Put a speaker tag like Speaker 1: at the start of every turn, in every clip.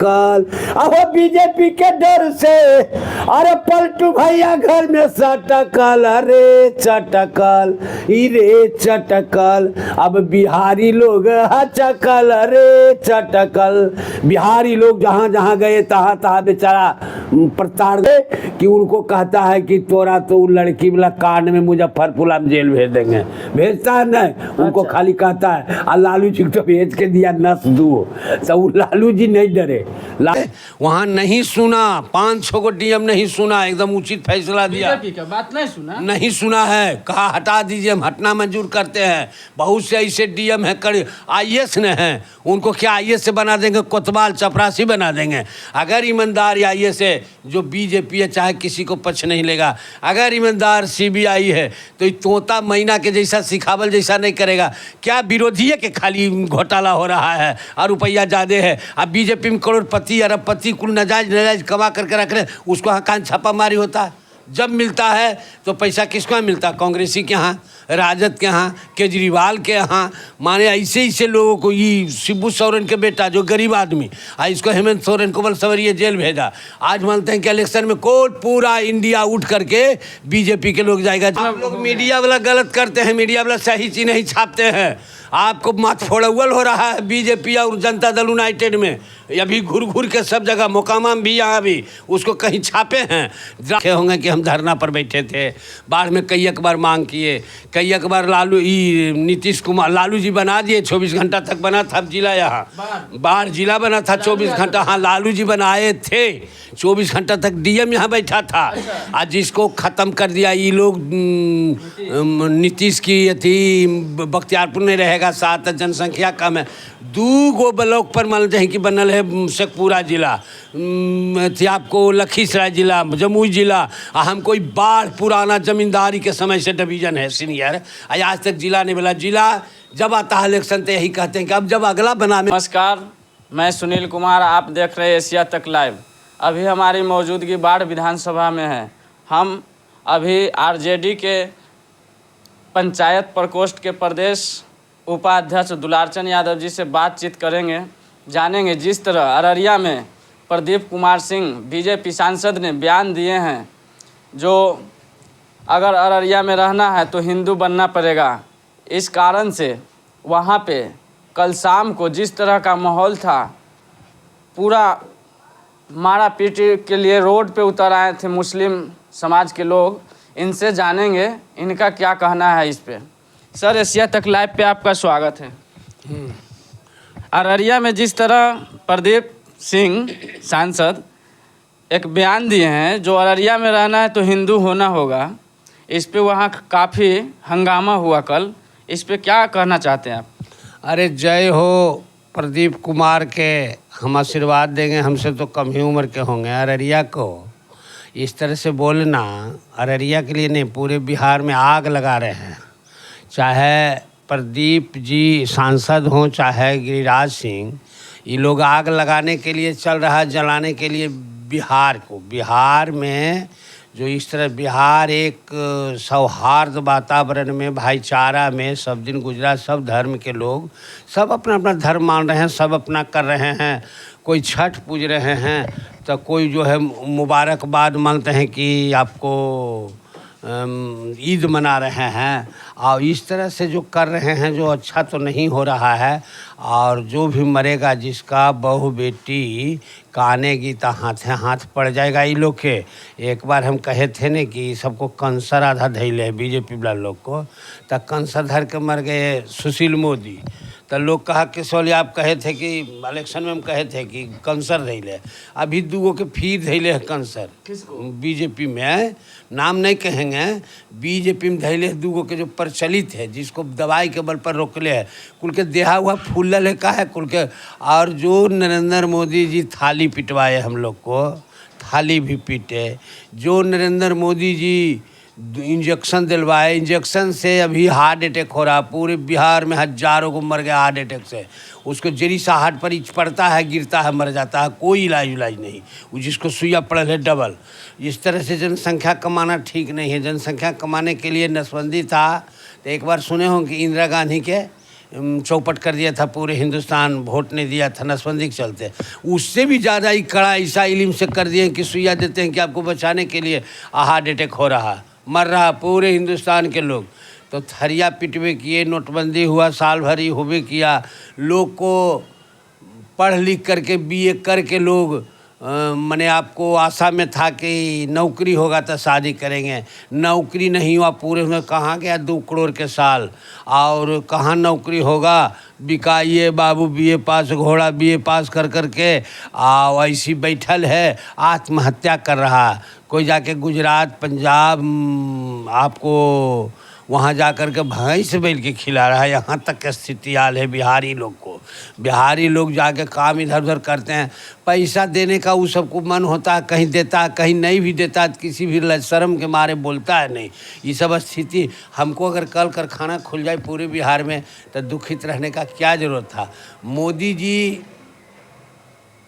Speaker 1: काल अब बीजेपी के डर से अरे पलटू भैया घर में चटकल अरे चटकल रे चटकल। अब बिहारी लोग चकल अरे चटकल। बिहारी लोग जहाँ जहाँ गए तहाँ तहाँ बेचारा प्रताड़ गए कि उनको कहता है कि तोरा तो लड़की वाला कांड में मुजफ्फरपुर हम जेल भेज देंगे। भेजता है नहीं, उनको खाली कहता है और लालू जी तो भेज के दिया नस दो, तो वो लालू जी नहीं डरे। वहाँ नहीं सुना, 500 को डीएम नहीं सुना, एकदम उचित फैसला दिया।
Speaker 2: का बात नहीं सुना,
Speaker 1: नहीं सुना है, कहा हटा दीजिए, हम हटना मंजूर करते हैं। बहुत से ऐसे डीएम हैं, कड़ी आईएएस ने हैं, उनको क्या आईएएस से बना देंगे, कोतवाल चपरासी बना देंगे। अगर ईमानदार आईएएस है जो बीजेपी है, चाहे किसी को पक्ष नहीं लेगा। अगर ईमानदार सीबीआई है तो ये तोता मैना के जैसा सिखावल जैसा नहीं करेगा। क्या विरोधी है कि खाली घोटाला हो रहा है और रुपया ज़्यादा है। अब बीजेपी में करोड़पति अरबपति कुल नजायज कमा करके रख रहे, उसको यहाँ कान छापामारी होता है। जब मिलता है तो पैसा किसको यहाँ मिलता है? कांग्रेसी के यहाँ, राजद के यहाँ, केजरीवाल के यहाँ। माने ऐसे ऐसे लोगों को, ये शिबू सोरेन के बेटा जो गरीब आदमी, इसको हेमंत सोरेन को सवरिये जेल भेजा। आज मानते हैं कि इलेक्शन में कोई पूरा इंडिया उठ करके बीजेपी के लोग जाएगा। आप लोग मीडिया वाला गलत करते हैं, मीडिया वाला सही चीज़ नहीं छापते हैं। आपको मत फोड़ौल हो रहा है बीजेपी और जनता दल यूनाइटेड में। अभी घूर घूर के सब जगह, मोकामा में भी, यहाँ भी उसको कहीं छापे हैं। देखे होंगे कि हम धरना पर बैठे थे, बाढ़ में कई एक बार मांग किए, कई एक बार नीतीश कुमार लालू जी बना दिए। 24 घंटा तक बना था जिला, यहाँ बाढ़ जिला बना था 24 घंटा। हाँ, लालू जी बनाए थे, 24 घंटा तक डीएम यहाँ बैठा था। आज जिसको ख़त्म कर दिया ये लोग, नीतीश की थी, बख्तियारपुर में रहेगा, 7 जनसंख्या कम है। 2 गो ब्लॉक पर मान लेते कि बनल है शेखपुरा जिला, थी आपको लखीसराय जिला, जमुई जिला। हम कोई बाढ़ पुराना जमींदारी के समय से डिवीजन है सीनियर, आज तक जिला नहीं बना। जिला जब आता है इलेक्शन तो यही कहते हैं कि अब जब अगला बना।
Speaker 2: नमस्कार, मैं सुनील कुमार, आप देख रहे हैं एशिया तक लाइव। अभी हमारी मौजूदगी बाढ़ विधानसभा में है। हम अभी आरजेडी के पंचायत प्रकोष्ठ के प्रदेश उपाध्यक्ष दुलारचंद यादव जी से बातचीत करेंगे, जानेंगे जिस तरह अररिया में प्रदीप कुमार सिंह बीजेपी सांसद ने बयान दिए हैं, जो अगर अररिया में रहना है तो हिंदू बनना पड़ेगा। इस कारण से वहाँ पे कल शाम को जिस तरह का माहौल था, पूरा मारा पीटी के लिए रोड पे उतर आए थे मुस्लिम समाज के लोग। इनसे जानेंगे इनका क्या कहना है इस पे। सर, एशिया तक लाइव पे आपका स्वागत है। अररिया में जिस तरह प्रदीप सिंह सांसद एक बयान दिए हैं, जो अररिया में रहना है तो हिंदू होना होगा, इस पे वहाँ काफ़ी हंगामा हुआ कल। इस पे क्या कहना चाहते हैं आप?
Speaker 1: अरे जय हो प्रदीप कुमार के, हम आशीर्वाद देंगे, हमसे तो कम ही उम्र के होंगे। अररिया को इस तरह से बोलना, अररिया के लिए नहीं पूरे बिहार में आग लगा रहे हैं। चाहे प्रदीप जी सांसद हों, चाहे गिरिराज सिंह, ये लोग आग लगाने के लिए चल रहा है, जलाने के लिए बिहार को। बिहार में जो इस तरह बिहार एक सौहार्द वातावरण में, भाईचारा में सब दिन गुजरा, सब धर्म के लोग सब अपना अपना धर्म मान रहे हैं, सब अपना कर रहे हैं। कोई छठ पूज रहे हैं तो कोई जो है मुबारकबाद मांगते हैं कि आपको ईद मना रहे हैं। और इस तरह से जो कर रहे हैं, जो अच्छा तो नहीं हो रहा है। और जो भी मरेगा, जिसका बहू बेटी कानेगी तो हाथे हाथ पड़ जाएगा। ये लोग के एक बार हम कहे थे न कि सबको कैंसर आधा धैले है बीजेपी वाला लोग को, तो कैंसर धर के मर गए सुशील मोदी। तो लोग कहा कि सोलिया आप कहे थे कि इलेक्शन में हम कहे थे कि कैंसर धैले, अभी 2 के फिर धैले है कैंसर। बीजेपी में नाम नहीं कहेंगे, बीजेपी में धैले 2 के जो प्रचलित है, जिसको दवाई के बल पर रोकले है, कुल के देहा हुआ फूलल है का है कुल के। और जो नरेंद्र मोदी जी थाली पिटवाए हम लोग को, थाली भी पीटे। जो नरेंद्र मोदी जी इंजेक्शन दिलवाए, इंजेक्शन से अभी हार्ट अटैक हो रहा। पूरे बिहार में हजारों को मर गया हार्ट अटैक से। उसको जरी सा हार्ट पर पड़ता है, गिरता है, मर जाता है, कोई इलाज नहीं। वो जिसको सुइया पड़ल है डबल। इस तरह से जनसंख्या कमाना ठीक नहीं है। जनसंख्या कमाने के लिए नसबंदी था। तो एक बार सुने हों कि इंदिरा गांधी के चौपट कर दिया था, पूरे हिंदुस्तान वोट नहीं दिया था नसबंदी के चलते। उससे भी ज़्यादा ही कड़ा ईसा इल्म से कर दिए कि सुइया देते हैं कि आपको बचाने के लिए हार्ट अटैक हो रहा, मर रहा पूरे हिंदुस्तान के लोग। तो थरिया पिटवे किए, नोटबंदी हुआ, साल भर ही होबे किया। लोग को पढ़ लिख करके बीए करके लोग मैंने आपको आशा में था कि नौकरी होगा तो शादी करेंगे, नौकरी नहीं हुआ, पूरे में कहाँ गया 2 करोड़ के साल, और कहाँ नौकरी होगा। बिकाइए बाबू बीए पास, घोड़ा बीए पास कर करके ऐसी बैठल है, आत्महत्या कर रहा। कोई जाके गुजरात पंजाब आपको वहाँ जा कर के भैंस बैल के खिला रहा है। यहाँ तक की स्थिति हाल है बिहारी लोग को। बिहारी लोग जाके काम इधर उधर करते हैं, पैसा देने का वो सबको मन होता है, कहीं देता है कहीं नहीं भी देता है, किसी भी शर्म के मारे बोलता है नहीं। ये सब स्थिति हमको अगर कल कारखाना खुल जाए पूरे बिहार में तो दुखित रहने का क्या ज़रूरत था। मोदी जी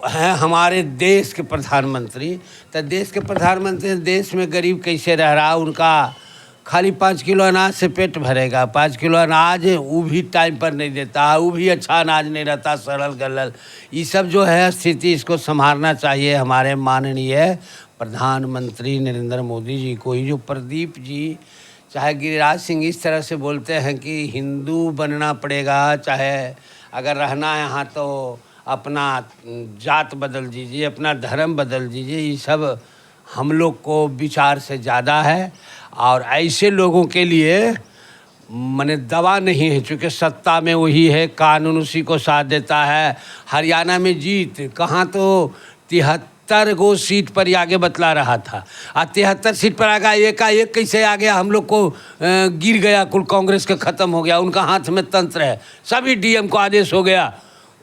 Speaker 1: हैं हमारे देश के प्रधानमंत्री, तो देश के प्रधानमंत्री देश में गरीब कैसे रह रहा, उनका खाली 5 किलो अनाज से पेट भरेगा। 5 किलो अनाज वो भी टाइम पर नहीं देता, वो भी अच्छा अनाज नहीं रहता, सड़ल गलल। ये सब जो है स्थिति, इसको संभालना चाहिए हमारे माननीय प्रधानमंत्री नरेंद्र मोदी जी को। ये जो प्रदीप जी चाहे गिरिराज सिंह इस तरह से बोलते हैं कि हिंदू बनना पड़ेगा, चाहे अगर रहना है यहाँ तो अपना जात बदल दीजिए, अपना धर्म बदल दीजिए, ये सब हम लोग को विचार से ज़्यादा है। और ऐसे लोगों के लिए माने दवा नहीं है, चूँकि सत्ता में वही है, कानून उसी को साथ देता है। हरियाणा में जीत कहाँ तो 73 गो सीट पर ही आगे बतला रहा था, और 73 सीट पर आ गया, एकाएक कैसे आ गया, हम लोग को गिर गया, कुल कांग्रेस का ख़त्म हो गया। उनका हाथ में तंत्र है, सभी डीएम को आदेश हो गया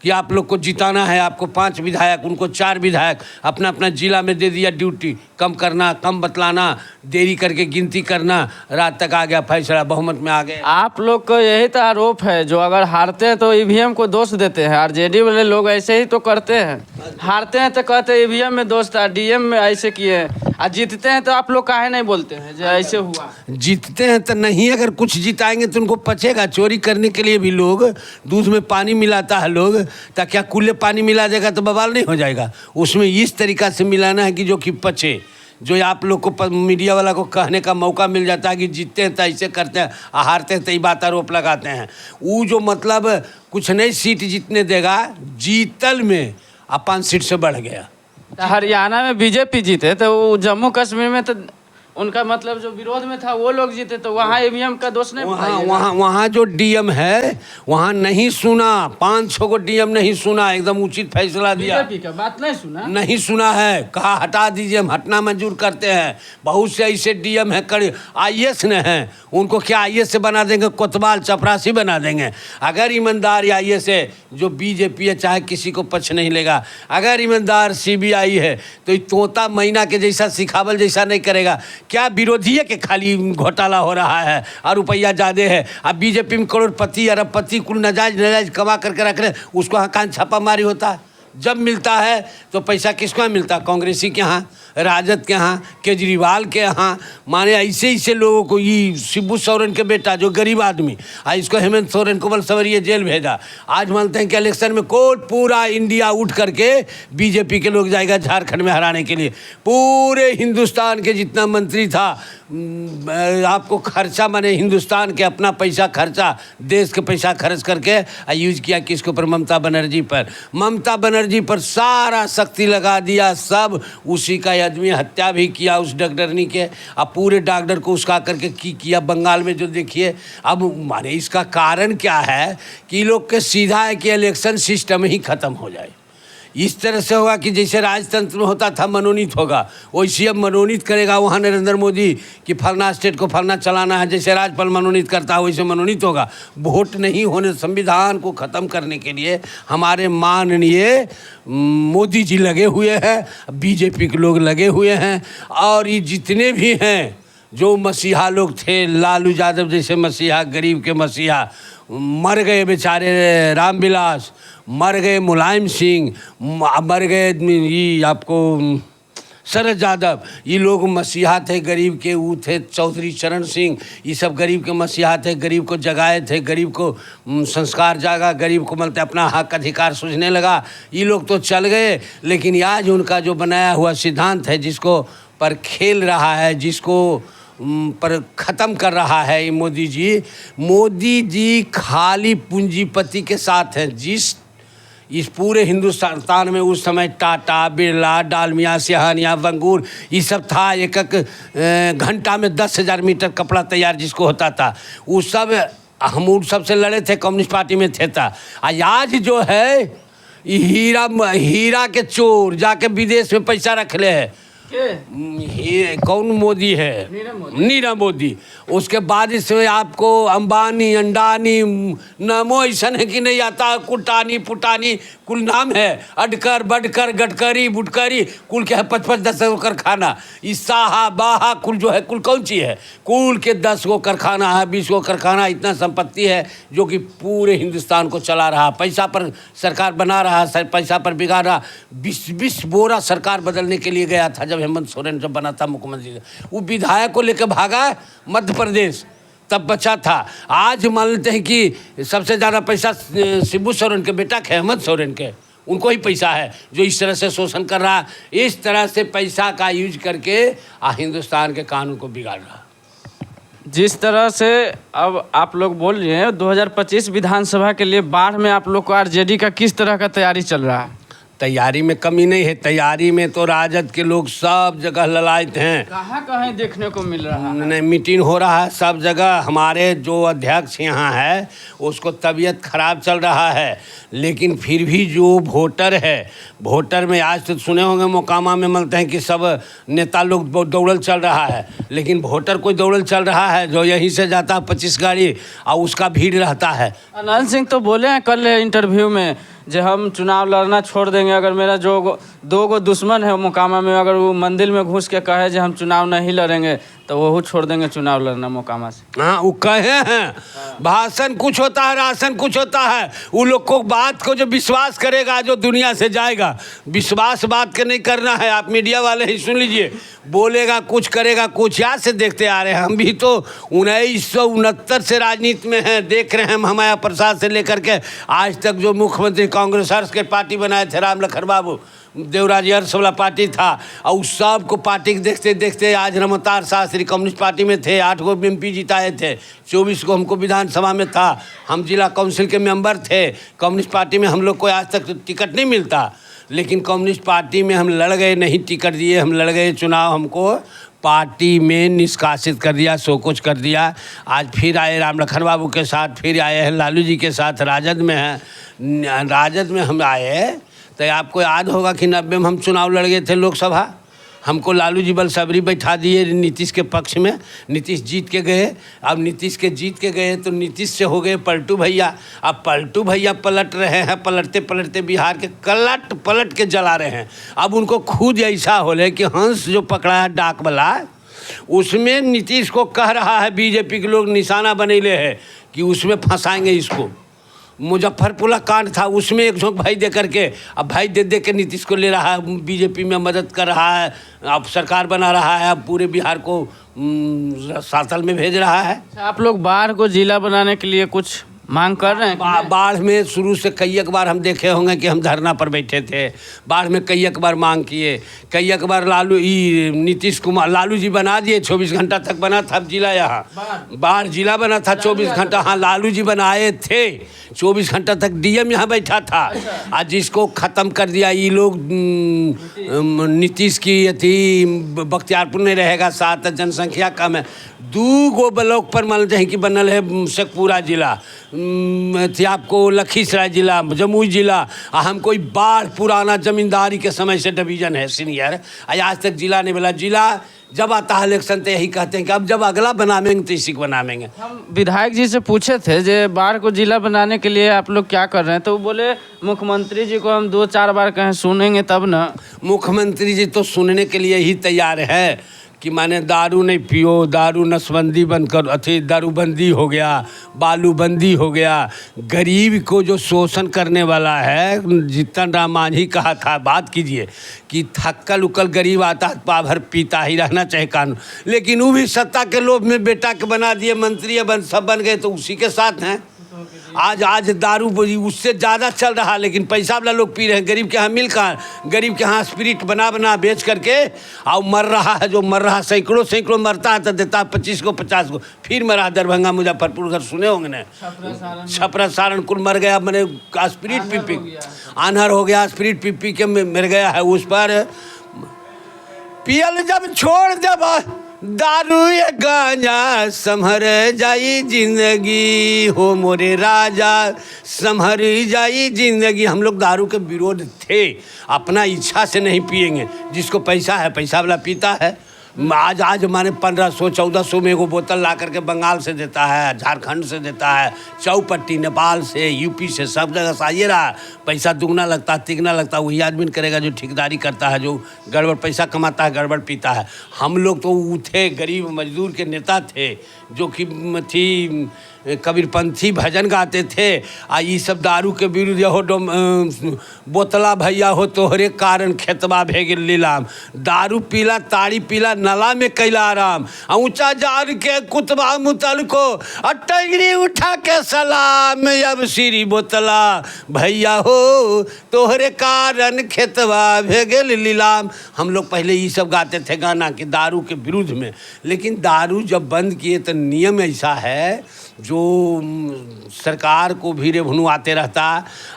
Speaker 1: कि आप लोग को जिताना है, आपको 5 विधायक, उनको 4 विधायक अपना अपना जिला में दे दिया ड्यूटी, कम करना, कम बतलाना, देरी करके गिनती करना, रात तक आ गया फैसला, बहुमत में आ गए।
Speaker 2: आप लोग को यही तो आरोप है, जो अगर हारते हैं तो ईवीएम को दोष देते हैं। आरजेडी वाले लोग ऐसे ही तो करते हैं, हारते हैं तो कहते हैं ईवीएम में दोष था, डीएम में ऐसे किए, और जीतते हैं तो आप लोग काहे नहीं बोलते हैं जो ऐसे हुआ।
Speaker 1: जीतते हैं तो नहीं, अगर कुछ जिताएंगे तो उनको पचेगा। चोरी करने के लिए भी लोग दूध में पानी मिलाता है लोग, ताकि क्या कुल्ले पानी मिला देगा तो बवाल नहीं हो जाएगा। उसमें इस तरीक़ा से मिलाना है कि जो कि पचे। जो आप लोग को मीडिया वाला को कहने का मौका मिल जाता है कि जीतते हैं तो ऐसे करते हैं, हारते हैं तो ये बात आरोप लगाते हैं। वो जो मतलब कुछ नहीं सीट जीतने देगा, जीतल में 5 सीट से बढ़ गया।
Speaker 2: हरियाणा में बीजेपी जीते तो वो जम्मू कश्मीर में तो उनका मतलब जो विरोध में था वो लोग जीते, तो वहाँ ईवीएम का दोष नहीं।
Speaker 1: वहाँ जो डीएम है वहाँ नहीं सुना, 5-6 को डीएम नहीं सुना, एकदम उचित फैसला दिया।
Speaker 2: बीजेपी का बात नहीं सुना,
Speaker 1: नहीं सुना है, कहा हटा दीजिए, हम हटना मंजूर करते हैं। बहुत से ऐसे डीएम हैं, कड़ी आईएएस ने हैं, उनको क्या आईएएस से बना देंगे, कोतवाल चपरासी बना देंगे। अगर ईमानदार आईएएस है, जो बीजेपी है, चाहे किसी को पक्ष नहीं लेगा। अगर ईमानदार सीबीआई है तो तोता मैना के जैसा सिखावल जैसा नहीं करेगा। क्या विरोधी है कि खाली घोटाला हो रहा है और रुपया ज़्यादा है। अब बीजेपी में करोड़पति अरबपति कुल नाजायज कमा करके रख रहे, उसको यहाँ कहाँ छापामारी होता है। जब मिलता है तो पैसा किसको मिलता है, कांग्रेसी के यहाँ, राजद के यहाँ, केजरीवाल के यहाँ। माने ऐसे ऐसे लोगों को, ये शिबू सोरेन के बेटा जो गरीब आदमी, इसको हेमंत सोरेन को बल सवरिये जेल भेजा। आज मानते हैं कि इलेक्शन में कोट पूरा इंडिया उठ करके बीजेपी के लोग जाएगा झारखंड में हराने के लिए। पूरे हिंदुस्तान के जितना मंत्री था, आपको खर्चा माने हिंदुस्तान के अपना पैसा खर्चा, देश के पैसा खर्च करके यूज किया किसके ऊपर, ममता बनर्जी पर। ममता बनर्जी पर सारा शक्ति लगा दिया, सब उसी का आदमी हत्या भी किया उस डॉक्टरनी के, अब पूरे डॉक्टर को उसका करके किया बंगाल में जो देखिए। अब माने इसका कारण क्या है कि लोग के सीधा है कि इलेक्शन सिस्टम ही ख़त्म हो जाए। इस तरह से होगा कि जैसे राजतंत्र में होता था मनोनीत होगा, वैसे अब मनोनीत करेगा वहाँ नरेंद्र मोदी कि फलना स्टेट को फलना चलाना है। जैसे राज्यपाल मनोनीत करता है वैसे मनोनीत होगा। वोट नहीं होने, संविधान को ख़त्म करने के लिए हमारे माननीय मोदी जी लगे हुए हैं, बीजेपी के लोग लगे हुए हैं। और ये जितने भी हैं जो मसीहा लोग थे, लालू यादव जैसे मसीहा, गरीब के मसीहा, मर गए बेचारे रामविलास, मर गए मुलायम सिंह, मर गए ये आपको शरद यादव, ये लोग मसीहा थे गरीब के, वो थे चौधरी चरण सिंह, ये सब गरीब के मसीहा थे, गरीब को जगाए थे, गरीब को संस्कार जागा, गरीब को मतलब अपना हक अधिकार सूझने लगा। ये लोग तो चल गए, लेकिन आज उनका जो बनाया हुआ सिद्धांत है, जिसको पर खेल रहा है, जिसको पर ख़त्म कर रहा है ये मोदी जी खाली पूंजीपति के साथ हैं। इस पूरे हिंदुस्तान में उस समय टाटा, बिरला, डालमिया, सिहानिया, बंगूर, ये सब था। एक घंटा में 10,000 मीटर कपड़ा तैयार जिसको होता था, वो सब हम उन सबसे लड़े थे, कम्युनिस्ट पार्टी में थे था। आज जो है हीरा के चोर जाके विदेश में पैसा रख ले है। कौन मोदी है? नीरव मोदी। उसके बाद इसमें आपको अंबानी, अंडानी, नामो ऐसा है कि नहीं आता, कुटानी पुटानी कुल नाम है, अडकर बडकर गडकरी बुटकरी कुल के है 55 10 गो कारखाना। इसाहा बाहा कुल जो है कुल कौन सी है, कुल के 10 गो कारखाना है, 20 गो कारखाना, इतना संपत्ति है जो कि पूरे हिंदुस्तान को चला रहा। पैसा पर सरकार बना रहा, पैसा पर बिगाड़ रहा। 20 बोरा सरकार बदलने के लिए गया था जब हेमंत सोरेन जब बना था मुख्यमंत्री, वो विधायक को लेकर भागा मध्य प्रदेश, तब बचा था। आज मान लेते हैं कि सबसे ज़्यादा पैसा शिबू सोरेन के बेटा के, हेमंत सोरेन के, उनको ही पैसा है जो इस तरह से शोषण कर रहा, इस तरह से पैसा का यूज करके हिंदुस्तान के कानून को बिगाड़ रहा।
Speaker 2: जिस तरह से अब आप लोग बोल रहे हैं 2025 विधानसभा के लिए बाढ़ में आप लोग को आरजेडी का किस तरह का तैयारी चल रहा है?
Speaker 1: तैयारी में कमी नहीं है, तैयारी में तो राजद के लोग सब जगह ललायत हैं।
Speaker 2: कहाँ देखने को मिल रहा है?
Speaker 1: नहीं, मीटिंग हो रहा है सब जगह। हमारे जो अध्यक्ष यहाँ है उसको तबीयत खराब चल रहा है, लेकिन फिर भी जो वोटर है, वोटर में आज तो सुने होंगे मोकामा में मिलते हैं कि सब नेता लोग दौड़ल चल रहा है, लेकिन वोटर कोई दौड़ल चल रहा है जो यहीं से जाता है 25 गाड़ी और उसका भीड़ रहता है।
Speaker 2: अनंत सिंह तो बोले हैं कल इंटरव्यू में जो हम चुनाव लड़ना छोड़ देंगे अगर मेरा जो 2 गो दुश्मन है मोकामा में, अगर वो मंदिर में घुस के कहे जो हम चुनाव नहीं लड़ेंगे तो वो छोड़ देंगे चुनाव लड़ना मोकामा से।
Speaker 1: हाँ, वो कहे हैं। भाषण कुछ होता है, राशन कुछ होता है। वो लोग को बात को जो विश्वास करेगा जो दुनिया से जाएगा। विश्वास बात के नहीं करना है। आप मीडिया वाले ही सुन लीजिए, बोलेगा कुछ करेगा कुछ। याद से देखते आ रहे हैं, हम भी तो 1969 से राजनीति में हैं, देख रहे हैं। माया प्रसाद से लेकर के आज तक जो मुख्यमंत्री कांग्रेस हर्ष के पार्टी बनाए थे, राम लखन बाबू, देवराज हर्ष वाला पार्टी था, और उस सब को पार्टी के देखते देखते आज रमतार शास्त्री कम्युनिस्ट पार्टी में थे, 8 गो MP जिताए थे, 24 को हमको विधानसभा में था, हम जिला काउंसिल के मेंबर थे। कम्युनिस्ट पार्टी में हम लोग को आज तक टिकट नहीं मिलता, लेकिन कम्युनिस्ट पार्टी में हम लड़ गए, नहीं टिकट दिए, हम लड़ गए चुनाव, हमको पार्टी में निष्कासित कर दिया, सो कुछ कर दिया। आज फिर आए राम लखन बाबू के साथ, फिर आए हैं लालू जी के साथ, राजद में हैं। राजद में हम आए तो आपको याद होगा कि 90 में हम चुनाव लड़ गए थे लोकसभा, हमको लालू जी बलसबरी बैठा दिए नीतीश के पक्ष में, नीतीश जीत के गए। अब नीतीश के जीत के गए तो नीतीश से हो गए पलटू भैया। अब पलटू भैया पलट रहे हैं, पलटते पलटते बिहार के पलट के जला रहे हैं। अब उनको खुद ऐसा हो रहा है कि हंस जो पकड़ा है डाक वाला, उसमें नीतीश को कह रहा है बीजेपी के लोग निशाना बनेले है कि उसमें फंसाएंगे इसको। मुजफ्फरपुर कांड था, उसमें एक झोंक भाई दे करके, अब भाई दे के नीतीश को ले रहा है, बीजेपी में मदद कर रहा है, अब सरकार बना रहा है, अब पूरे बिहार को सातल में भेज रहा है।
Speaker 2: आप लोग बाढ़ को जिला बनाने के लिए कुछ मांग कर रहे हैं?
Speaker 1: बाढ़ में शुरू से कई एक बार हम देखे होंगे कि हम धरना पर बैठे थे, बाढ़ में कई एक बार मांग किए, कई एक बार नीतीश कुमार लालू जी बना दिए, 24 घंटा तक बना था जिला, यहाँ बाढ़ जिला बना था 24 घंटा। हाँ, लालू जी बनाए थे, 24 घंटा तक DM यहाँ बैठा था। आज जिसको ख़त्म कर दिया ये लोग, नीतीश की यथी बख्तियारपुर में रहेगा, 7 जनसंख्या कम है, 2 गो ब्लॉक पर मान लेते कि बनल है शेखपुरा जिला, थी आपको लखीसराय जिला, जमुई जिला। हम कोई बाढ़ पुराना जमींदारी के समय से डिवीजन है सीनियर, आज तक जिला नहीं बना। जिला जब आता है इलेक्शन तो यही कहते हैं कि अब जब अगला बनावेंगे तो इसी को बनावेंगे।
Speaker 2: हम विधायक जी से पूछे थे जो बाढ़ को जिला बनाने के लिए आप लोग क्या कर रहे हैं, तो वो बोले मुख्यमंत्री जी को हम 2-4 बार कहें सुनेंगे तब ना।
Speaker 1: मुख्यमंत्री जी तो सुनने के लिए ही तैयार है, कि माने दारू नहीं पियो, दारू नसबंदी बंद कर, अथी दारूबंदी हो गया, बालूबंदी हो गया। गरीब को जो शोषण करने वाला है, जीतन राम मांझी कहा था, बात कीजिए कि थक्कल उकल गरीब आता है पा भर पीता ही रहना चाहे कानून, लेकिन वो भी सत्ता के लोभ में बेटा के बना दिए मंत्री, सब बन गए तो उसी के साथ हैं। आज दारू उससे ज़्यादा चल रहा, लेकिन पैसा वाला लोग पी रहे हैं। गरीब के यहाँ मिल कहाँ, गरीब के यहाँ स्पिरिट बना बेच करके और मर रहा है। जो मर रहा सैकड़ों मरता है तो देता है 25 को 50 को। फिर मरा दरभंगा मुजफ्फरपुर घर सुने होंगे ना, छपरा सारनकुल मर गया, मैंने स्पिरिट पी आन्हर हो गया, स्पिरिट पी के मर गया है। उस पर पियल जब छोड़ जब दारू ये गांजा, संभर जाई जिंदगी हो मोरे राजा, संभर जाई जिंदगी। हम लोग दारू के विरोध थे, अपना इच्छा से नहीं पिएंगे। जिसको पैसा है पैसा वाला पीता है। आज हमारे 1500-1400 में एगो बोतल ला करके बंगाल से देता है, झारखंड से देता है, चौपट्टी नेपाल से, यूपी से, सब जगह से आइए रहा। पैसा दुगना लगता है, तिगना लगता है। वही आदमी करेगा जो ठेकेदारी करता है, जो गड़बड़ पैसा कमाता है, गड़बड़ पीता है। हम लोग तो वो थे, गरीब मजदूर के नेता थे, जो कि थी कबीरपंथी भजन गाते थे। ये सब दारू के विरुद्ध हो, बोतला भैया हो तोहरे कारण खेतबा भेगे लीलाम, दारू पीला ताड़ी पीला नला में कैला आराम, ऊंचा जार के कुतबा मुतल को अटगरी उठा के सलाम, अब श्री बोतला भैया हो तोहरे कारण खेतबा भेगे लीलाम। हम लोग पहले ये सब गाते थे गाना कि दारू के विरुद्ध में। लेकिन दारू जब बंद किए तो नियम ऐसा है, जो सरकार को भी रेवन्यू आते रहता,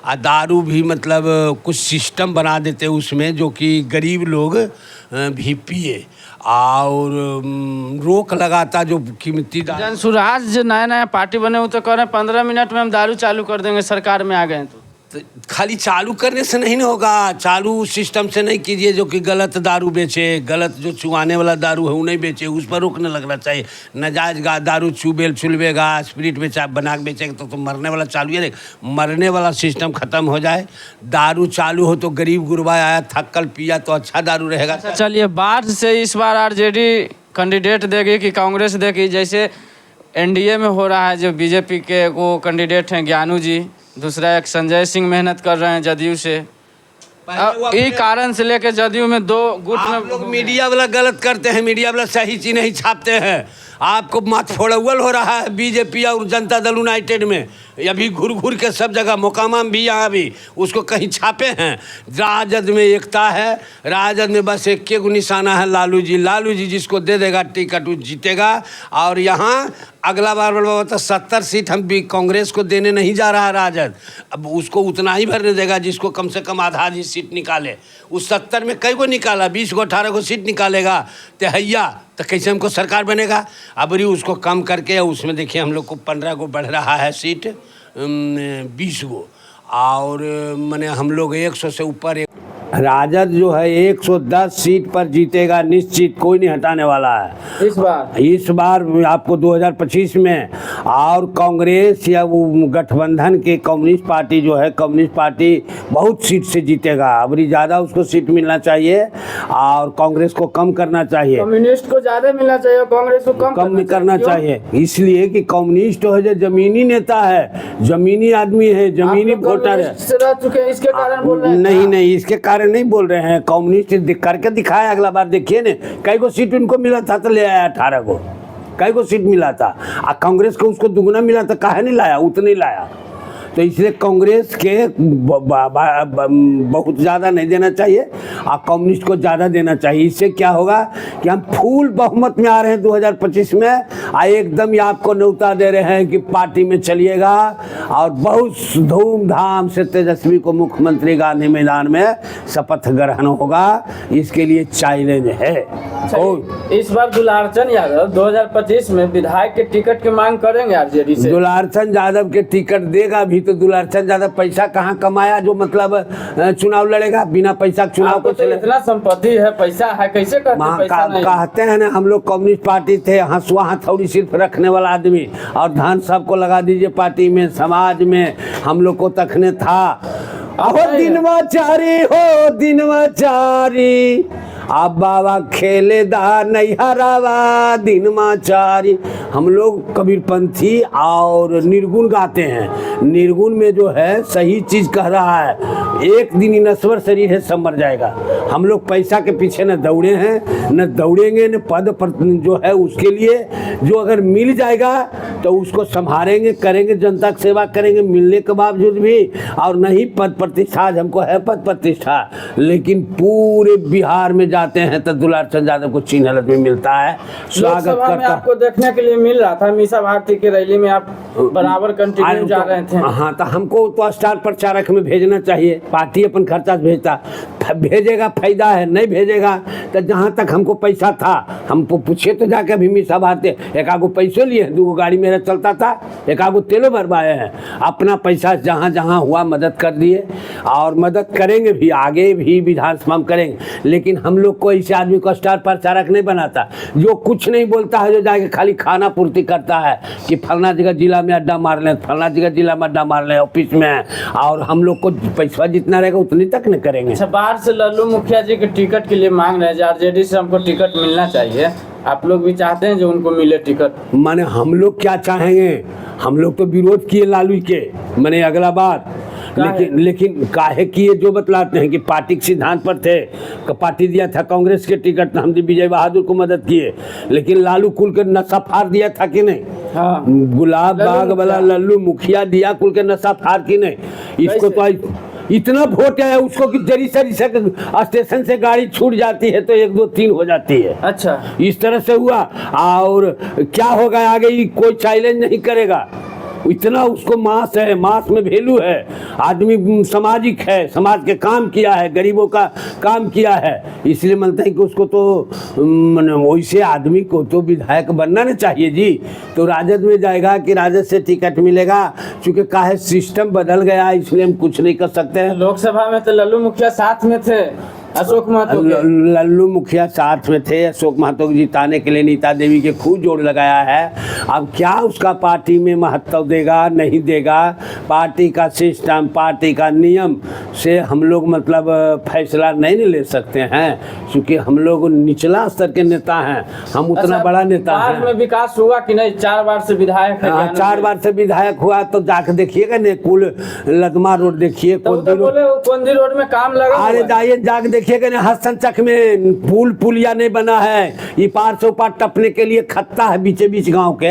Speaker 1: और दारू भी मतलब कुछ सिस्टम बना देते उसमें, जो कि गरीब लोग भी पिए, और रोक लगाता जो कीमती
Speaker 2: जन सुराज जो नया पार्टी बने वो तो कह रहे हैं 15 मिनट में हम दारू चालू कर देंगे, सरकार में आ गए तो
Speaker 1: खाली चालू करने से नहीं ना होगा। चालू सिस्टम से नहीं कीजिए जो कि गलत दारू बेचे, गलत जो चुआने वाला दारू है वो नहीं बेचे, उस पर रोकने लगना चाहिए। नाजायज दारू चुलवेगा, स्पिरिट बेचा बना के बेचेगा तो मरने वाला चालू है। मरने वाला सिस्टम ख़त्म हो जाए, दारू चालू हो तो गरीब गुरबा आया थक्कल पिया तो अच्छा दारू रहेगा।
Speaker 2: चलिए, बाढ़ से इस बार आरजेडी कैंडिडेट देगी कि कांग्रेस देगी? जैसे एनडीए में हो रहा है, जो बीजेपी के वो कैंडिडेट हैं ज्ञानू जी, दूसरा एक संजय सिंह मेहनत कर रहे हैं जदयू से। ये कारण से लेके जदयू में 2 गुट में
Speaker 1: लोग मीडिया वाला गलत करते हैं, मीडिया वाला सही चीज़ नहीं छापते हैं। आपको माथ फोड़ौल हो रहा है बीजेपी और जनता दल यूनाइटेड में, अभी घूर के सब जगह मोकामा में भी, यहाँ भी उसको कहीं छापे हैं। राजद में एकता है, राजद में बस एक गो निशाना है लालू जी जिसको दे देगा टिकट वो जीतेगा। और यहाँ अगला बार तो 70 सीट हम भी कांग्रेस को देने नहीं जा रहा राजद, अब उसको उतना ही भरने देगा जिसको कम से कम आधी सीट निकाले। उस 70 में कई को निकाला, 20 को 18 को सीट निकालेगा तेहैया, तो कैसे हमको सरकार बनेगा। अब उसको कम करके उसमें देखिए हम लोग को 15 को बढ़ रहा है सीट, 20 को, और मैंने हम लोग 100 से ऊपर। राजद जो है 110 सीट पर जीतेगा निश्चित, कोई नहीं हटाने वाला है इस बार आपको 2025 में। और कांग्रेस या वो गठबंधन के कम्युनिस्ट पार्टी जो है, कम्युनिस्ट पार्टी बहुत सीट से जीतेगा। अब ज़्यादा उसको सीट मिलना चाहिए और कांग्रेस को कम करना चाहिए।
Speaker 2: कम्युनिस्ट को ज़्यादा मिलना चाहिए, कांग्रेस को कम
Speaker 1: करना चाहिए। इसलिए कि कम्युनिस्ट है जो जमीनी नेता है, जमीनी आदमी है, जमीनी वोटर है।
Speaker 2: इसके कारण बोल रहे हैं?
Speaker 1: नहीं, इसके कारण नहीं बोल रहे हैं। कम्युनिस्ट करके दिखाया, अगला बार देखिए न, कई को सीट उनको मिला था तो ले आया 18 को, कई को सीट मिला था। कांग्रेस को उसको दुगना मिला था, काहे नहीं लाया, उतना ही लाया। तो इसलिए कांग्रेस के बहुत ज़्यादा नहीं देना चाहिए और कम्युनिस्ट को ज़्यादा देना चाहिए। इससे क्या होगा कि हम फुल बहुमत में आ रहे हैं 2025 में, एकदम आपको न्योता दे रहे हैं कि पार्टी में चलिएगा और बहुत धूमधाम से तेजस्वी को मुख्यमंत्री गांधी मैदान में शपथ ग्रहण होगा। इसके लिए चैलेंज है।
Speaker 2: इस बार दुलारचंद यादव 2025 में विधायक के टिकट की मांग करेंगे आरजेडी से?
Speaker 1: दुलारचंद यादव के टिकट देगा भी तो दुलारचंद यादव पैसा कहाँ कमाया जो मतलब चुनाव लड़ेगा? बिना पैसा चुनाव को
Speaker 2: चले? इतना संपत्ति है, पैसा है, कैसे
Speaker 1: कहते हैं ना हम लोग कम्युनिस्ट पार्टी थे, हंसुआ हथौड़ी सिर्फ रखने वाला आदमी, और धन सबको लगा दीजिए पार्टी में, समाज में। हम लोग को तखने था दिनवा चारी अब बाबा खेलेदार नहीं हरावा दिन माचारी। हम लोग कबीरपंथी और निर्गुण गाते हैं। निर्गुण में जो है सही चीज़ कह रहा है, एक दिन ही नश्वर शरीर है सब मर जाएगा। हम लोग पैसा के पीछे न दौड़े हैं, न दौड़ेंगे, न पद पर जो है उसके लिए जो अगर मिल जाएगा तो उसको संभालेंगे, करेंगे, जनता की सेवा करेंगे मिलने के बावजूद भी। और नहीं पद प्रतिष्ठा, आज हमको है पद प्रतिष्ठा, लेकिन पूरे बिहार में जाते हैं तो दुलार चंद यादव को चिन्ह में मिलता है। स्वागत करता
Speaker 2: आपको देखने के लिए मिल रहा था मीसा भारती की रैली में, आप बराबर कंटिन्यू जा रहे थे।
Speaker 1: हाँ, तो हमको तो स्टार प्रचारक में भेजना चाहिए, पार्टी अपन खर्चा से भेजता, भेजेगा फायदा है, नहीं भेजेगा तो जहाँ तक हमको पैसा था हमको पूछे तो जाके भी मीसा भारती एक आगो पैसों लिए, 2 गाड़ी मेरा चलता था, एक आगो तेलों भरवाए हैं। अपना पैसा जहाँ जहाँ हुआ मदद कर दिए और मदद करेंगे भी, आगे भी विधानसभा में करेंगे। लेकिन हम लोग को ऐसे आदमी को स्टार प्रचारक नहीं बनाता जो कुछ नहीं बोलता है, जो जाके खाली खाना पूर्ति करता है कि फलना जगह जिला में अड्डा मार लें, फलना जगह जिला में अड्डा मार लें ऑफिस में, और हम लोग को पैसा जितना रहेगा उतनी तक नहीं करेंगे।
Speaker 2: अच्छा, बाहर से लल्लू मुखिया जी के टिकट के लिए मांग रहे हैं, आरजेडी से हमको टिकट मिलना चाहिए, आप लोग भी चाहते हैं जो उनको मिले टिकट?
Speaker 1: माने हम लोग क्या चाहेंगे, हम लोग तो विरोध किए लालू के माने अगला बार, लेकिन काहे किए जो बतलाते हैं कि पार्टी के सिद्धांत पर थे, पार्टी दिया था कांग्रेस के टिकट, हम विजय बहादुर को मदद किए, लेकिन लालू कुल के नशा फाड़ दिया था कि नहीं?
Speaker 2: हाँ।
Speaker 1: गुलाब बाग वाला लल्लू मुखिया दिया कुल के नशा फाड़ की नहीं? इसको तो इतना वोट है उसको कि जरी सरी से स्टेशन से गाड़ी छूट जाती है तो 1 2 3 हो जाती है।
Speaker 2: अच्छा,
Speaker 1: इस तरह से हुआ। और क्या होगा आगे कोई चैलेंज नहीं करेगा, इतना उसको मास है, मास में वैल्यू है, आदमी सामाजिक है, समाज के काम किया है, गरीबों का काम किया है, इसलिए मानते हैं कि उसको तो वैसे आदमी को तो विधायक बनना नहीं चाहिए जी। तो राजद में जाएगा कि राजद से टिकट मिलेगा, क्योंकि काहे सिस्टम बदल गया इसलिए हम कुछ नहीं कर सकते हैं।
Speaker 2: लोकसभा में तो लल्लू मुखिया साथ में थे, अशोक महतो
Speaker 1: लल्लू मुखिया साथ में थे, अशोक महतो को जिताने के लिए नीता देवी के खूब जोर लगाया है। अब क्या उसका पार्टी में महत्व देगा नहीं देगा, पार्टी का सिस्टम, पार्टी का नियम से हम लोग मतलब फैसला नहीं ले सकते हैं, क्योंकि हम लोग निचला स्तर के नेता हैं, हम उतना बड़ा नेता हैं।
Speaker 2: में विकास हुआ कि नहीं? 4 बार से विधायक है।
Speaker 1: 4 बार से विधायक हुआ तो जाकर देखिएगा ने, कुल लदमा रोड देखिए,
Speaker 2: कोंदी रोड में काम लगा।
Speaker 1: अरे जाइए जाके देखिएगा ना, हसन चक में पुलिया नहीं बना है, ये पार से पार टपने के लिए खत्ता है बीचे बीच गांव के,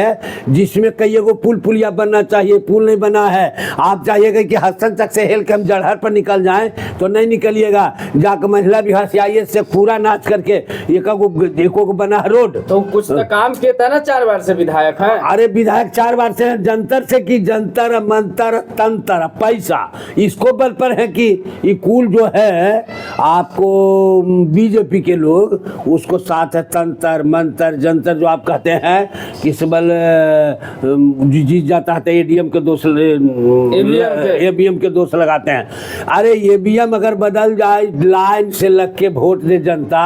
Speaker 1: जिसमें कई एगो पुलिया बनना चाहिए, पुल नहीं बना है। आप चाहिएगा कि हसन चक से हेल के हम जड़हर पर निकल जाएं तो नहीं निकलिएगा, जाकर महिला विभाग से पूरा नाच करके एको को बना रोड।
Speaker 2: तो कुछ तो काम किया था ना, 4 बार से विधायक है।
Speaker 1: अरे विधायक 4 बार से जंतर से कि जंतर मंतर तंत्र पैसा इसको बल पर है कि ये कुल जो है आपको बीजेपी के लोग उसको साथ है, तंत्र मंत्र जंतर जो आप कहते हैं, किस बल जीत जाता है एडीएम के दोष, ईवीएम के दोष लगाते हैं। अरे ईवीएम अगर बदल जाए, लाइन से लग के वोट दे जनता,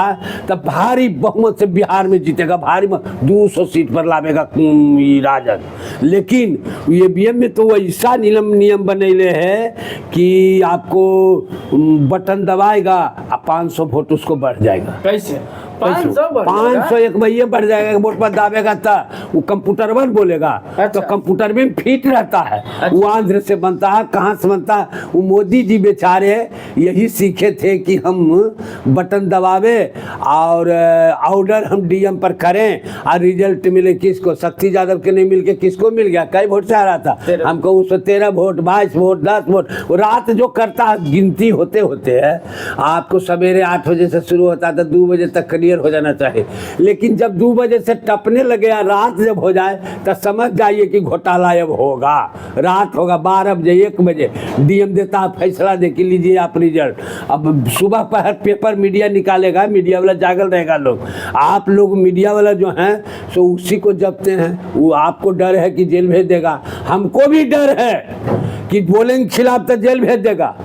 Speaker 1: तब भारी बहुमत से बिहार में जीतेगा, भारी 200 सीट पर लावेगा राजद। लेकिन ईवीएम में तो ऐसा नियम बनेले है कि आपको बटन दबाएगा 500 वोट उसको बढ़ जाएगा।
Speaker 2: कैसे
Speaker 1: 500 एक भैया बढ़ जाएगा, वोट पर दावेगा तो वो कंप्यूटर में बोलेगा। अच्छा। तो कंप्यूटर में फिट रहता है। अच्छा। वो आंध्र से बनता है, कहाँ से बनता है, वो मोदी जी बेचारे यही सीखे थे कि हम बटन दबावे और ऑर्डर हम डीएम पर करें और रिजल्ट मिले किसको, शक्ति यादव के नहीं मिल के किसको मिल गया, कई वोट से आ रहा था हमको, उसको 13 वोट 22 वोट 10 वोट। रात जो करता है गिनती होते होते है, आपको सवेरे 8 बजे से शुरू होता है तो 2 बजे तक क्लियर हो जाना चाहिए, लेकिन जब 2 बजे से टपने लगे, रात जब हो जाए तो समझ जाइए कि घोटाला अब होगा, रात होगा 12 बजे 1 बजे डीएम देता है फैसला दे के लीजिए आप रिजल्ट। अब सुबह पहर पेपर मीडिया निकालेगा, मीडिया वाला जागल रहेगा, आप लोग मीडिया वाला जो हैं सो उसी को जपते हैं, वो आपको डर है कि जेल भेज देगा, हमको भी डर है कि बोलेंगे खिलाफ तो जेल भेज देगा।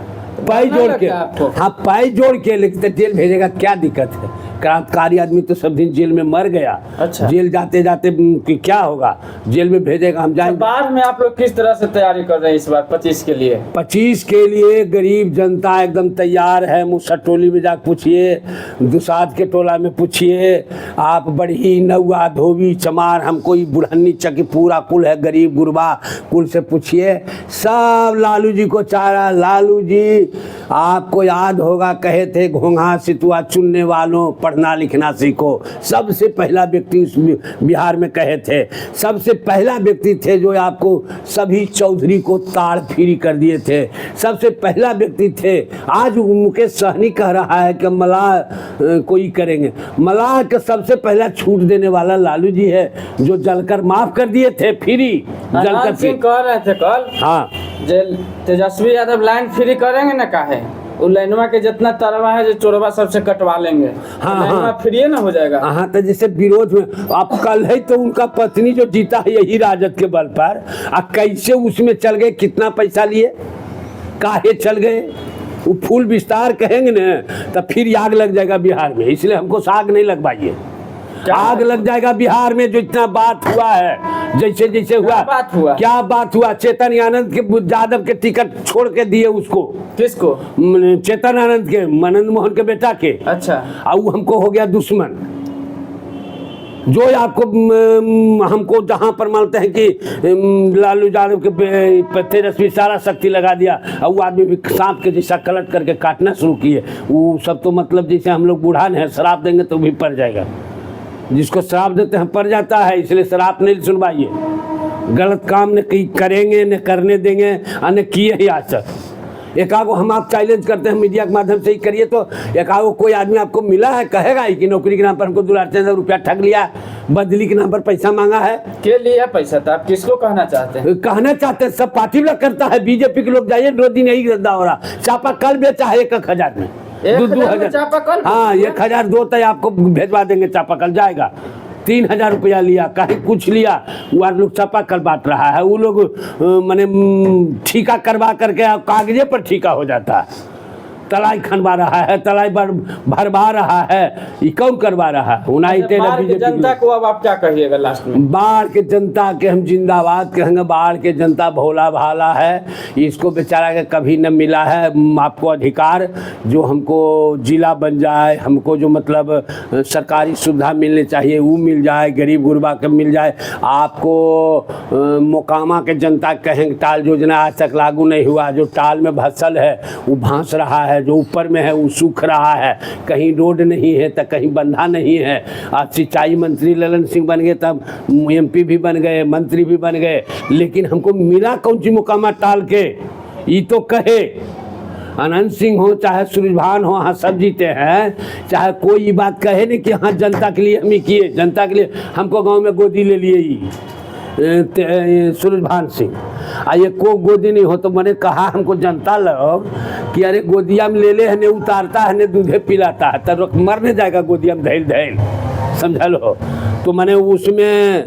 Speaker 1: पाई
Speaker 2: डर
Speaker 1: जोड़
Speaker 2: नहीं
Speaker 1: के,
Speaker 2: लगता आपको?
Speaker 1: हाँ पाई जोड़ के लिखते जेल भेजेगा, क्या दिक्कत है? क्रांतिकारी आदमी तो सब दिन जेल में मर गया।
Speaker 2: अच्छा।
Speaker 1: जेल जाते जाते क्या होगा, जेल में भेजेगा, हम जाएंगे।
Speaker 2: बाद में आप लोग किस तरह से तैयारी कर रहे हैं इस बार 25 के लिए?
Speaker 1: 25 के लिए गरीब जनता एकदम तैयार है। मुसहर टोली में जाकर पूछिए, दुसाद के टोला में पूछिए, आप बड़ी नौआ धोबी चमार, हमको बुढ़न्नी चकी पूरा कुल है, गरीब गुरबा कुल से पूछिए, सब लालू जी को चारा। लालू जी आपको याद होगा, कहे थे घोंघा सितुआ चुनने वालों पढ़ना लिखना सीखो। सबसे पहला व्यक्ति उस बिहार में कहे थे, सबसे पहला व्यक्ति थे जो आपको सभी चौधरी को ताड़ फ्री कर दिए थे, सबसे पहला व्यक्ति थे। आज मुकेश सहनी कह रहा है कि मलाह कोई करेंगे, मलाह के सबसे पहला छूट देने वाला लालू जी है, जो जलकर माफ कर दिए थे फ्री। जलकर
Speaker 2: सिंह कह रहे थे कल,
Speaker 1: हाँ
Speaker 2: jail Tejashwi Yadav line free करेंगे ना, काहे वो लाइनवा के जितना तरवा है जो चोरवा सबसे कटवा लेंगे।
Speaker 1: हाँ,
Speaker 2: लाइनवा
Speaker 1: हाँ।
Speaker 2: फ्री ना हो जाएगा।
Speaker 1: हाँ तो जैसे विरोध में आप कल है तो उनका पत्नी जो जीता है यही राजद के बल पर, कैसे उसमें चल गए, कितना पैसा लिए, काहे चल गए, वो फूल विस्तार कहेंगे ना तो फिर आग लग जाएगा बिहार में। इसलिए हमको आग नहीं लगवाइए, आग लग जाएगा बिहार में। जो इतना बात हुआ है, जैसे जैसे हुआ, क्या बात हुआ? चेतन आनंद के यादव के टिकट छोड़ के दिए उसको।
Speaker 2: किसको?
Speaker 1: चेतन आनंद के, मनन मोहन के बेटा के।
Speaker 2: अच्छा।
Speaker 1: और हमको हो गया दुश्मन। जो आपको हमको जहाँ पर मानते हैं कि लालू यादव के तेजस्वी सारा शक्ति लगा दिया, और वो आदमी भी सांप के जैसा कलट करके काटना शुरू किए। वो सब तो मतलब जैसे हम लोग बूढ़ा है, शराब देंगे तो भी पड़ जाएगा। जिसको शराब देते हैं पड़ जाता है, इसलिए शराब नहीं सुनवाइए। गलत काम न करेंगे, न करने देंगे, और न किए ही आज तक। एकागो हम आप चैलेंज करते हैं मीडिया के माध्यम से ही करिए, तो एकागो कोई आदमी आपको मिला है कहेगा ही कि नौकरी के नाम पर हमको 2,00,000 रुपया ठग लिया, बदली के नाम पर पैसा मांगा है।
Speaker 2: के लिया पैसा था? आप किसको कहना चाहते हैं?
Speaker 1: कहना चाहते हैं सब पार्टी वाला करता है। बीजेपी के लोग जाइए, 2 दिन यही धंधा हो रहा। चापा कल बेचा है 1,000 में, 2,000
Speaker 2: चापाकल।
Speaker 1: हाँ 1,000 दो तय आपको भेजवा देंगे। चापाकल जाएगा, 3,000 रुपया लिया, कहीं कुछ लिया, वो लोग चापाकल बांट रहा है। वो लोग माने ठीका करवा करके कागजे पर ठीका हो जाता है। तलाई खनवा रहा है, तलाई भरवा रहा है, ये कौन करवा रहा है? यूनाइटेड
Speaker 2: जनता को अब आप क्या कहिएगा लास्ट में?
Speaker 1: बाढ़ के जनता के हम जिंदाबाद कहेंगे। बाढ़ के जनता भोला भाला है, इसको बेचारा के कभी न मिला है आपको अधिकार जो हमको जिला बन जाए, हमको जो मतलब सरकारी सुविधा मिलनी चाहिए वो मिल जाए, गरीब गुरबा के मिल जाए। आपको मोकामा के जनता कहेंगे टाल योजना आज तक लागू नहीं हुआ। जो टाल में भसल है वो भांस रहा है, जो ऊपर में है वो सूख रहा है। कहीं रोड नहीं है तो कहीं बंधा नहीं है। आज सिंचाई मंत्री ललन सिंह बन गए, तब MP भी बन गए, मंत्री भी बन गए, लेकिन हमको मिला कौन सी मुकामा टाल के? ये तो कहे अनंत सिंह हो चाहे सूरजभान हो, हाँ सब जीते हैं। चाहे कोई ये बात कहे नहीं कि हाँ जनता के लिए हम ही किए, जनता के लिए हमको गांव में गोदी ले लिए सूरजभान सिंह। ये को गोदी नहीं हो तो मैंने कहा हमको जनता लोग कि अरे गोदिया में ले हने उतारता है, दूधे पिलाता है, तब मरने जाएगा गोदिया में धैल धैल, समझ लो। तो मैंने उसमें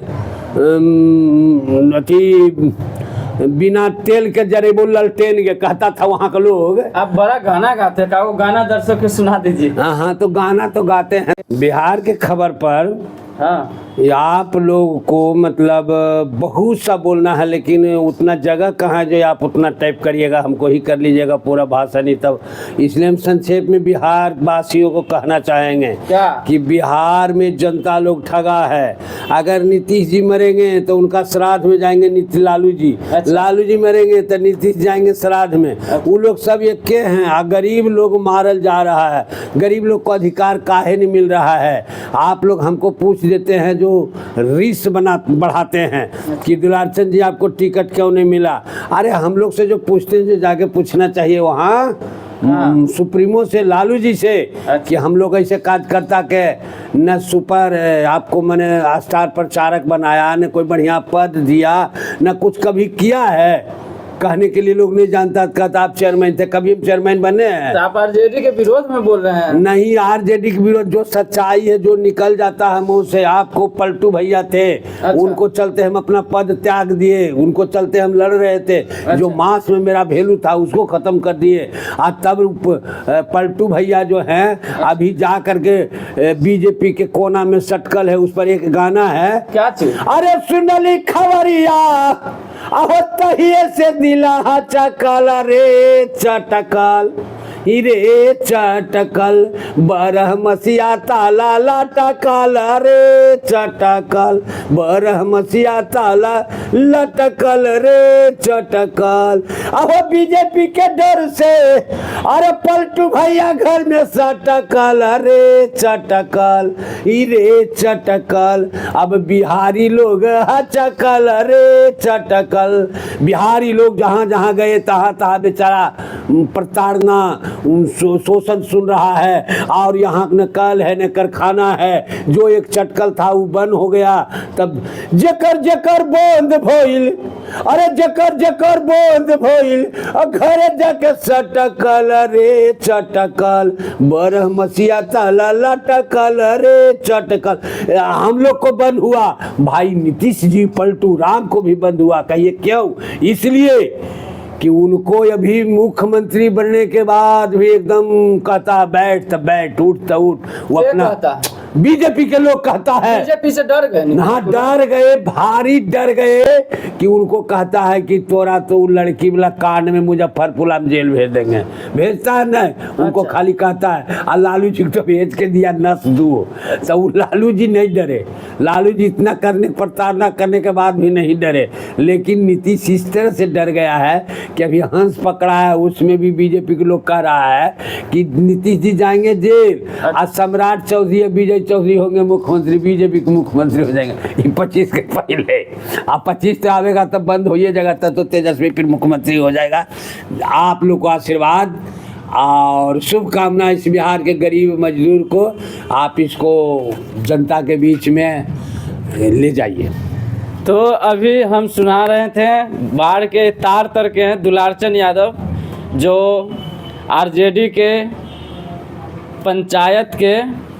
Speaker 1: बिना तेल के जरे वो ललटेन के कहता था वहाँ के लोग।
Speaker 2: आप बड़ा गाना गाते का, वो गाना दर्शक को सुना दीजिए।
Speaker 1: हाँ तो गाना तो गाते हैं। बिहार के खबर पर
Speaker 2: हाँ
Speaker 1: आप लोग को मतलब बहुत सा बोलना है, लेकिन उतना जगह कहाँ है जो आप उतना टाइप करिएगा, हमको ही कर लीजिएगा पूरा भाषण ही तब। इसलिए हम संक्षेप में बिहार वासियों को कहना चाहेंगे
Speaker 2: क्या
Speaker 1: कि बिहार में जनता लोग ठगा है। अगर नीतीश जी मरेंगे तो उनका श्राद्ध में जाएंगे लालू जी।
Speaker 2: अच्छा।
Speaker 1: लालू जी मरेंगे तो नीतीश जाएंगे श्राद्ध में। वो लोग सब एक के हैं। गरीब लोग मारल जा रहा है, गरीब लोग को अधिकार काहे नहीं मिल रहा है। आप लोग हमको पूछ देते हैं, जो रीस बढ़ाते हैं कि दुलारचंद जी आपको टिकट क्यों नहीं मिला। अरे हम लोग से जो पूछते हैं, जो जाके पूछना चाहिए वहाँ सुप्रीमो से, लालू जी से।
Speaker 2: अच्छा।
Speaker 1: कि हम लोग ऐसे कार्यकर्ता के न सुपर आपको मैंने स्टार प्रचारक बनाया, न कोई बढ़िया पद दिया, न कुछ कभी किया है। कहने के लिए लोग नहीं जानता, कहता आप चेयरमैन थे, कभी हम चेयरमैन बने हैं?
Speaker 2: तो आप आरजेडी के विरोध में बोल रहे हैं?
Speaker 1: नहीं, आरजेडी के विरोध, जो सच्चाई है जो निकल जाता है मुंह से। आपको पलटू भैया थे, उनको चलते हम अपना पद त्याग दिए, उनको चलते हम लड़ रहे थे। जो मास में मेरा वैल्यू था उसको खत्म कर दिए। आज तब पलटू भैया जो हैं अभी जा करके बीजेपी के कोना में सटकल है। उस पर एक गाना है,
Speaker 2: क्या चीज?
Speaker 1: अरे सुनली खबरिया अहो तहिए से दिला चकल रे चटकल, रे चटकल बरह मसिया ताला लटकल रे चटकल, बरह मसिया ताला लटकल रे चटकल। अहो बीजेपी के डर से अरे पलटू भैया घर में सटकल रे चटकल, रे चटकल। अब बिहारी लोग चकल रे चटकल। बिहारी लोग जहाँ जहाँ गए तहाँ तहाँ बेचारा प्रताड़ना शोषण सुन रहा है। और यहाँ न कल है न कारखाना है। जो एक चटकल था वो बंद हो गया। तब जेकर जेकर बंद भइल, अरे जेकर जेकर बंद भइल, घरे जाके सटकल रे चटकल, बरह मसिया ताला लटकल रे चटकल। हम लोग को बंद हुआ, भाई नीतीश जी पलटू राम को भी बंद हुआ। कहिए क्यों? इसलिए कि उनको अभी मुख्यमंत्री बनने के बाद भी एकदम कहता बैठ तो बैठ, उठ तो उठ। वो अपना बीजेपी के लोग कहता है,
Speaker 2: बीजेपी से डर गए।
Speaker 1: हाँ डर गए, भारी डर गए कि उनको कहता है कि तोरा तो लड़की वाला कांड में मुजफ्फरपुर हम जेल भेज देंगे। भेजता है नहीं, उनको खाली कहता है। और लालू जी को तो भेज के दिया नस दो। तो वो लालू जी नहीं डरे। लालू जी इतना करने प्रताड़ना करने के बाद भी नहीं डरे। लेकिन नीतीश इस तरह से डर गया है कि अभी हंस पकड़ा है, उसमें भी बीजेपी के लोग कह रहा है कि नीतीश जी जाएंगे जेल। आज सम्राट चौधरी, विजय चौधरी होंगे मुख्यमंत्री, बीजेपी के मुख्यमंत्री हो जाएंगे 25 के पहले। अब 25 तो आवेगा तब बंद हो जाएगा, तब तो तेजस्वी फिर मुख्यमंत्री हो जाएगा। आप लोग को आशीर्वाद और शुभकामना इस बिहार के गरीब मजदूर को। आप इसको जनता के बीच में ले जाइए।
Speaker 2: तो अभी हम सुना रहे थे बाढ़ के तार तर के हैं दुलारचंद यादव, जो आरजेडी के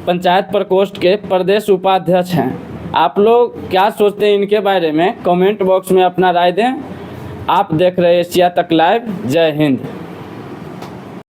Speaker 2: पंचायत प्रकोष्ठ के प्रदेश उपाध्यक्ष हैं। आप लोग क्या सोचते हैं इनके बारे में? कमेंट बॉक्स में अपना राय दें। आप देख रहे हैं एशिया तक लाइव। जय हिंद।